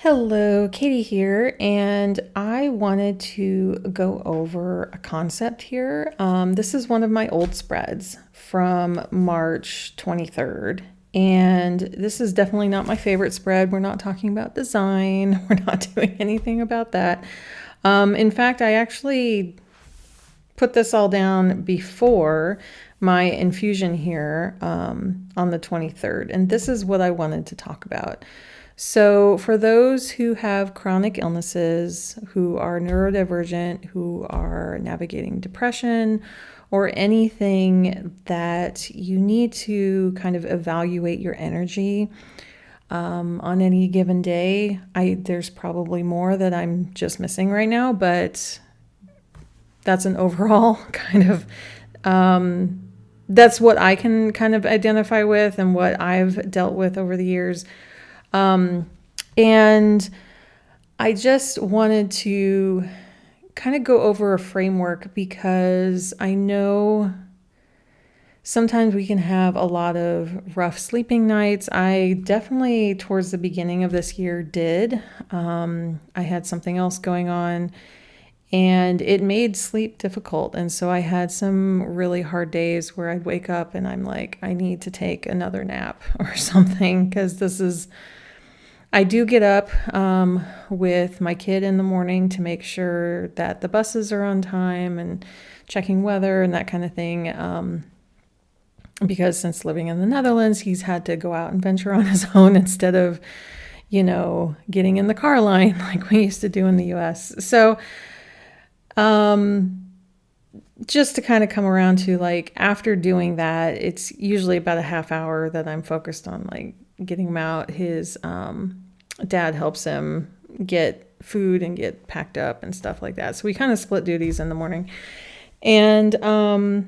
Hello, Katie here, and I wanted to go over a concept here. This is one of my old spreads from March 23rd, and this is definitely not my favorite spread. We're not talking about design, we're not doing anything about that. In fact, I actually put this all down before my infusion here on the 23rd, and this is what I wanted to talk about. So for those who have chronic illnesses, who are neurodivergent, who are navigating depression, or anything that you need to kind of evaluate your energy on any given day, there's probably more that I'm just missing right now, but that's an overall kind of that's what I can kind of identify with and what I've dealt with over the years. And I just wanted to kind of go over a framework because I know sometimes we can have a lot of rough sleeping nights. I definitely, towards the beginning of this year, did. I had something else going on, and it made sleep difficult. And so I had some really hard days where I'd wake up and I'm like, I need to take another nap or something, because I do get up with my kid in the morning to make sure that the buses are on time and checking weather and that kind of thing. Because since living in the Netherlands, he's had to go out and venture on his own instead of, getting in the car line like we used to do in the US. So just to kind of come around to, like, after doing that, it's usually about a half hour that I'm focused on, like, getting him out. His dad helps him get food and get packed up and stuff like that. So we kind of split duties in the morning. And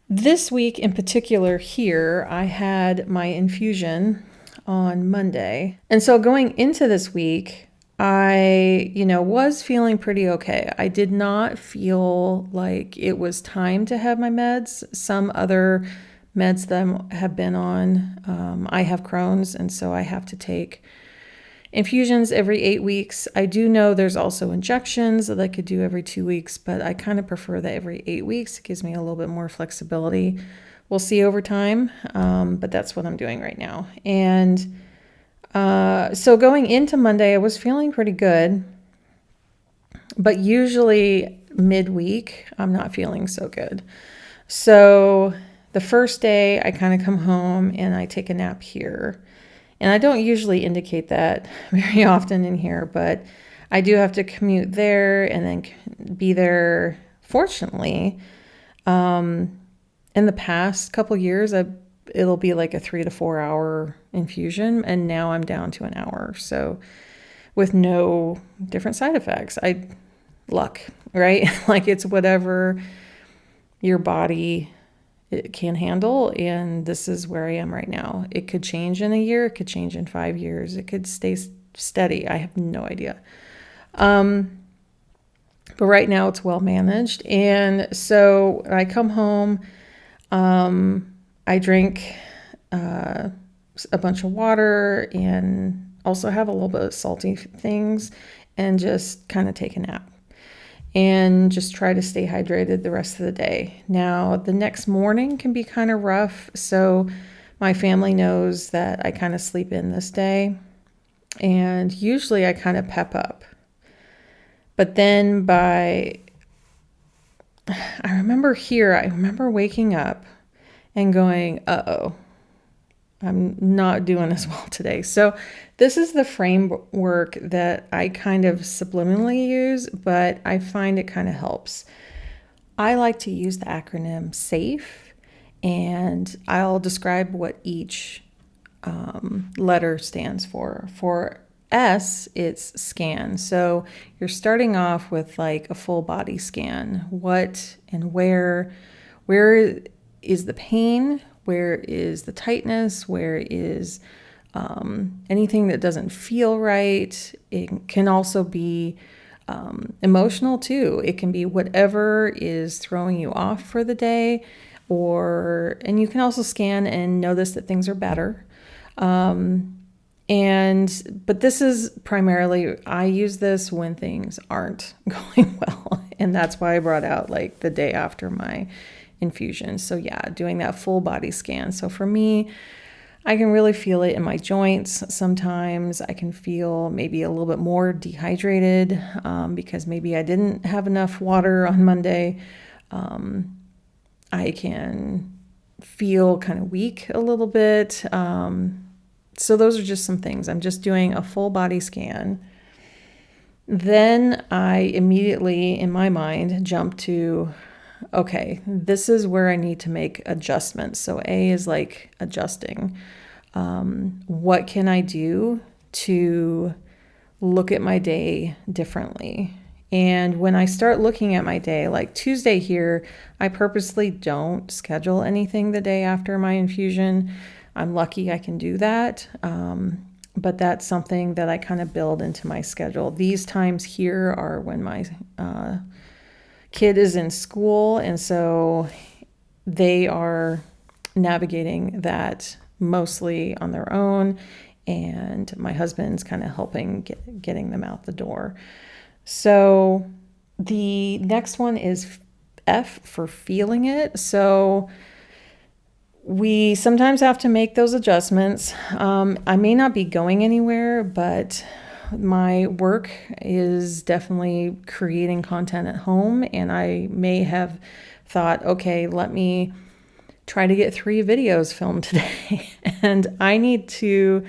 this week in particular here, I had my infusion on Monday. And so going into this week, I, was feeling pretty okay. I did not feel like it was time to have my meds. Some other meds that I have been on, I have Crohn's, and so I have to take infusions every 8 weeks. I do know there's also injections that I could do every 2 weeks, but I kind of prefer the every 8 weeks. It gives me a little bit more flexibility. We'll see over time, but that's what I'm doing right now. And so going into Monday, I was feeling pretty good, but usually midweek, I'm not feeling so good. So the first day, I kind of come home and I take a nap here. And I don't usually indicate that very often in here, but I do have to commute there and then be there. Fortunately, in the past couple years, it'll be like a 3 to 4 hour infusion, and now I'm down to an hour. So with no different side effects. Luck, right? Like, it's whatever your body it can handle, and this is where I am right now. It could change in a year, it could change in 5 years, it could stay steady. I have no idea. But right now it's well managed. And so I come home, I drink a bunch of water and also have a little bit of salty things and just kind of take a nap. And just try to stay hydrated the rest of the day. Now, the next morning can be kind of rough, so my family knows that I kind of sleep in this day, and usually I kind of pep up. But then I remember waking up and going, uh-oh, I'm not doing as well today. So this is the framework that I kind of subliminally use, but I find it kind of helps. I like to use the acronym SAFE, and I'll describe what each letter stands for. For S, it's scan. So you're starting off with like a full body scan. What and where is the pain? Where is the tightness? Where is anything that doesn't feel right? It can also be emotional too. It can be whatever is throwing you off for the day, and you can also scan and notice that things are better. But this is primarily, I use this when things aren't going well. And that's why I brought out like the day after my infusion. So yeah, doing that full body scan. So for me, I can really feel it in my joints. Sometimes I can feel maybe a little bit more dehydrated because maybe I didn't have enough water on Monday. I can feel kind of weak a little bit. So those are just some things. I'm just doing a full body scan. Then I immediately, in my mind, jump to, okay, this is where I need to make adjustments. So A is like adjusting. What can I do to look at my day differently? And when I start looking at my day, like Tuesday here, I purposely don't schedule anything the day after my infusion. I'm lucky I can do that. But that's something that I kind of build into my schedule. These times here are when my kid is in school, and so they are navigating that mostly on their own, and my husband's kind of helping getting them out the door. So the next one is F for feeling it. So we sometimes have to make those adjustments. I may not be going anywhere, but my work is definitely creating content at home, and I may have thought, okay, let me try to get 3 videos filmed today. And I need to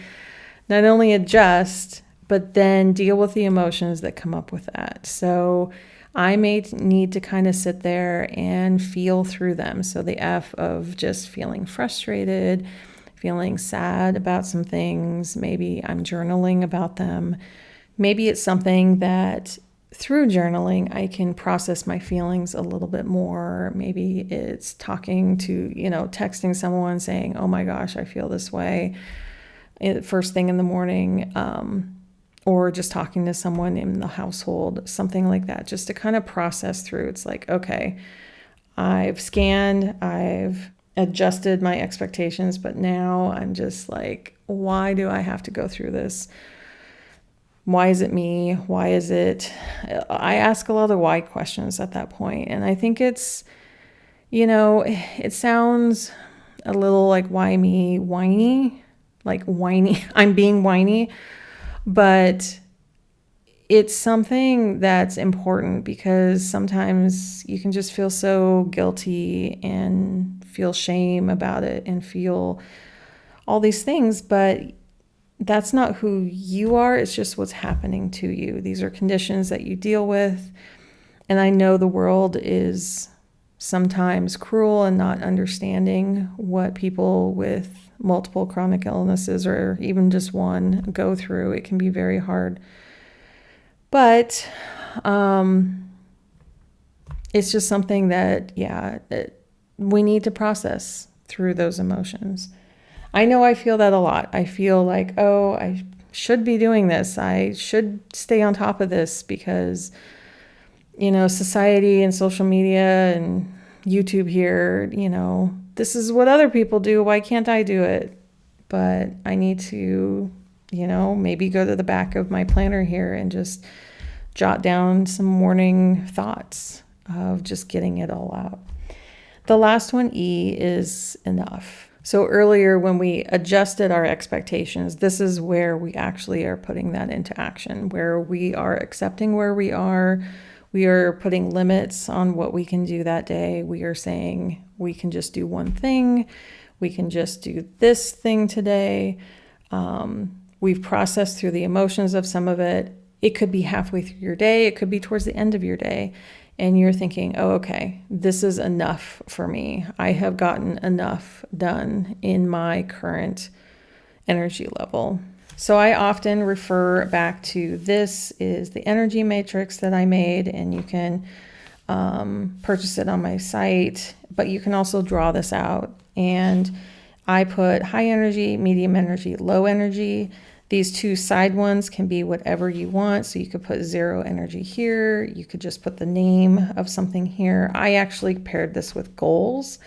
not only adjust, but then deal with the emotions that come up with that. So I may need to kind of sit there and feel through them. So the F of just feeling frustrated, feeling sad about some things. Maybe I'm journaling about them. Maybe it's something that through journaling, I can process my feelings a little bit more. Maybe it's talking to, texting someone saying, oh my gosh, I feel this way first thing in the morning. Or just talking to someone in the household, something like that, just to kind of process through. It's like, okay, I've scanned, I've adjusted my expectations, but now I'm just like, why do I have to go through this? Why is it me? Why is it? I ask a lot of why questions at that point. And I think it's, it sounds a little like why me, whiny, like whiny. I'm being whiny. But it's something that's important because sometimes you can just feel so guilty and feel shame about it and feel all these things, but that's not who you are. It's just what's happening to you. These are conditions that you deal with. And I know the world is sometimes cruel and not understanding what people with multiple chronic illnesses or even just one go through. It can be very hard. But it's just something that, we need to process through those emotions. I know I feel that a lot. I feel like, oh, I should be doing this. I should stay on top of this because, society and social media and YouTube here, this is what other people do. Why can't I do it? But I need to, maybe go to the back of my planner here and just jot down some morning thoughts of just getting it all out. The last one, E, is enough. So earlier when we adjusted our expectations, this is where we actually are putting that into action, where we are accepting where we are. We are putting limits on what we can do that day. We are saying we can just do one thing. We can just do this thing today. We've processed through the emotions of some of it. It could be halfway through your day. It could be towards the end of your day. And you're thinking, oh, okay, this is enough for me. I have gotten enough done in my current energy level. So I often refer back to this is the energy matrix that I made, and you can purchase it on my site, but you can also draw this out. And I put high energy, medium energy, low energy. These 2 side ones can be whatever you want. So you could put 0 energy here. You could just put the name of something here. I actually paired this with goals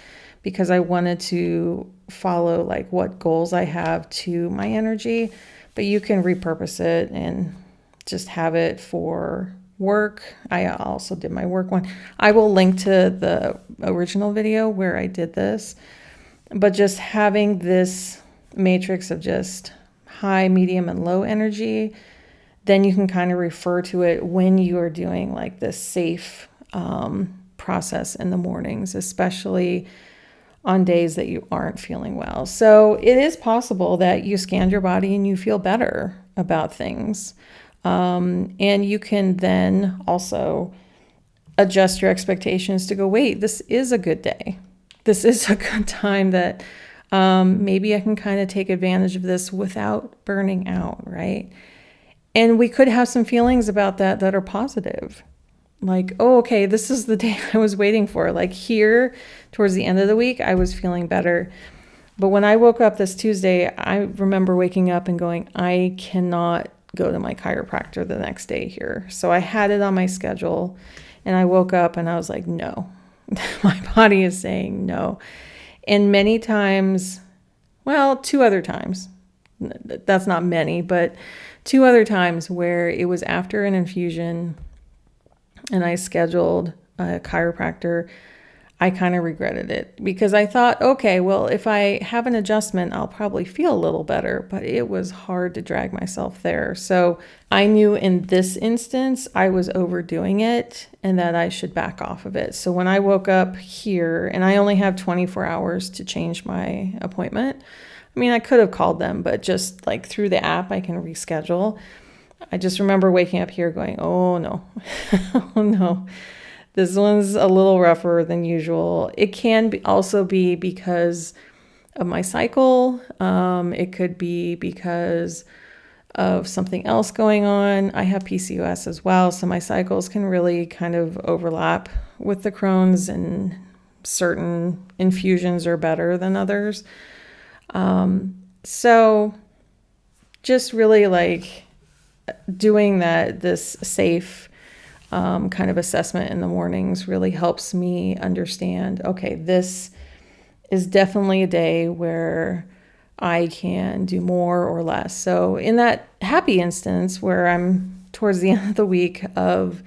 because I wanted to follow like what goals I have to my energy. But you can repurpose it and just have it for work. I also did my work one. I will link to the original video where I did this. But just having this matrix of just high, medium, and low energy, then you can kind of refer to it when you are doing like this safe process in the mornings, especially on days that you aren't feeling well. So it is possible that you scanned your body and you feel better about things. And you can then also adjust your expectations to go, wait, this is a good day. This is a good time that maybe I can kind of take advantage of this without burning out, right? And we could have some feelings about that are positive. Like, oh, okay, this is the day I was waiting for. Like here, towards the end of the week, I was feeling better. But when I woke up this Tuesday, I remember waking up and going, I cannot go to my chiropractor the next day here. So I had it on my schedule and I woke up and I was like, no, my body is saying no. And many times, well, 2 other times, that's not many, but 2 other times where it was after an infusion and I scheduled a chiropractor, I kind of regretted it because I thought, okay, well, if I have an adjustment, I'll probably feel a little better, but it was hard to drag myself there. So I knew in this instance, I was overdoing it and that I should back off of it. So when I woke up here, and I only have 24 hours to change my appointment. I mean, I could have called them, but just like through the app, I can reschedule. I just remember waking up here going, oh no, oh no. This one's a little rougher than usual. It can also be because of my cycle. It could be because of something else going on. I have PCOS as well, so my cycles can really kind of overlap with the Crohn's, and certain infusions are better than others. So just really like doing this safe kind of assessment in the mornings really helps me understand, okay, this is definitely a day where I can do more or less. So in that happy instance where I'm towards the end of the week of,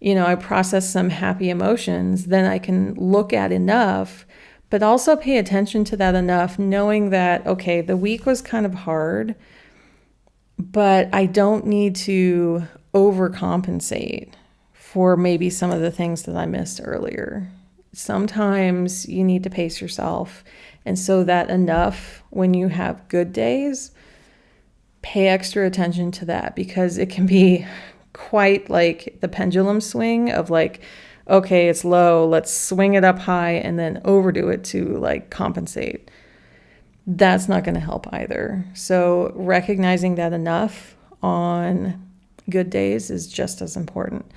I process some happy emotions, then I can look at enough, but also pay attention to that enough, knowing that, okay, the week was kind of hard, but I don't need to overcompensate for maybe some of the things that I missed earlier. Sometimes you need to pace yourself. And so that enough, when you have good days, pay extra attention to that, because it can be quite like the pendulum swing of like, okay, it's low, let's swing it up high and then overdo it to like compensate. That's not going to help either. So recognizing that enough on good days is just as important.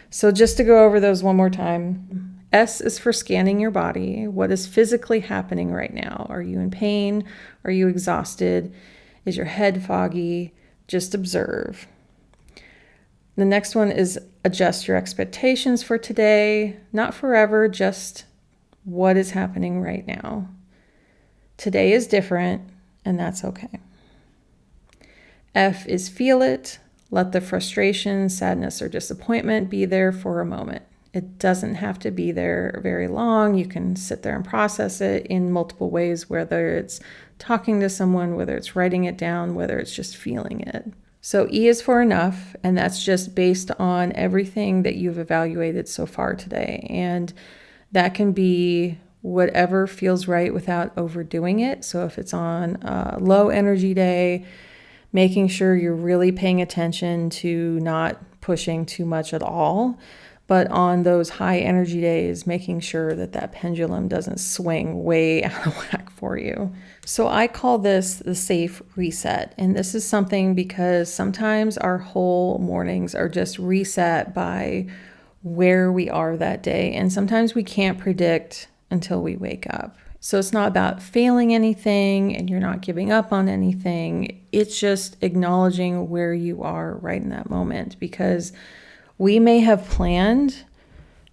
So just to go over those one more time, S is for scanning your body. What is physically happening right now? Are you in pain? Are you exhausted? Is your head foggy? Just observe. The next one is adjust your expectations for today. Not forever, just what is happening right now. Today is different, and that's okay. F is feel it. Let the frustration, sadness, or disappointment be there for a moment. It doesn't have to be there very long. You can sit there and process it in multiple ways, whether it's talking to someone, whether it's writing it down, whether it's just feeling it. So E is for enough, and that's just based on everything that you've evaluated so far today. And that can be whatever feels right without overdoing it. So if it's on a low energy day, making sure you're really paying attention to not pushing too much at all. But on those high energy days, making sure that pendulum doesn't swing way out of whack for you. So I call this the safe reset. And this is something because sometimes our whole mornings are just reset by where we are that day. And sometimes we can't predict until we wake up. So it's not about failing anything and you're not giving up on anything. It's just acknowledging where you are right in that moment, because we may have planned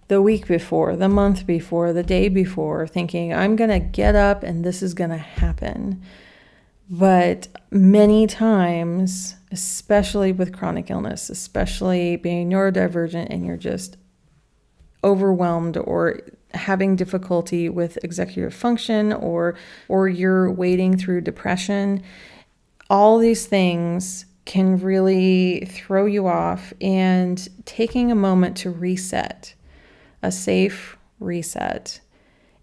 the week before, the month before, the day before, thinking, I'm going to get up and this is going to happen. But many times, especially with chronic illness, especially being neurodivergent and you're just overwhelmed or having difficulty with executive function or you're wading through depression, all these things can really throw you off, and taking a moment to reset, a safe reset,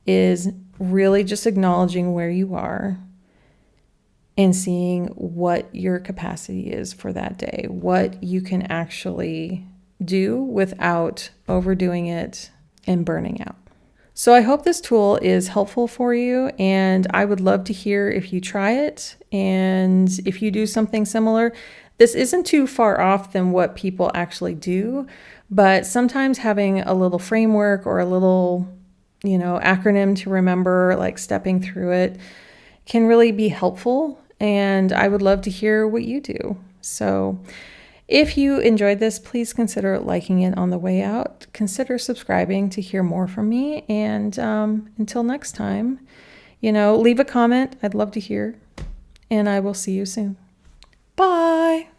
is really just acknowledging where you are and seeing what your capacity is for that day, what you can actually do without overdoing it and burning out. So I hope this tool is helpful for you, and I would love to hear if you try it and if you do something similar. This isn't too far off than what people actually do, but sometimes having a little framework or a little, acronym to remember, like stepping through it, can really be helpful, and I would love to hear what you do. So if you enjoyed this, please consider liking it on the way out. Consider subscribing to hear more from me. And until next time, leave a comment. I'd love to hear. And I will see you soon. Bye.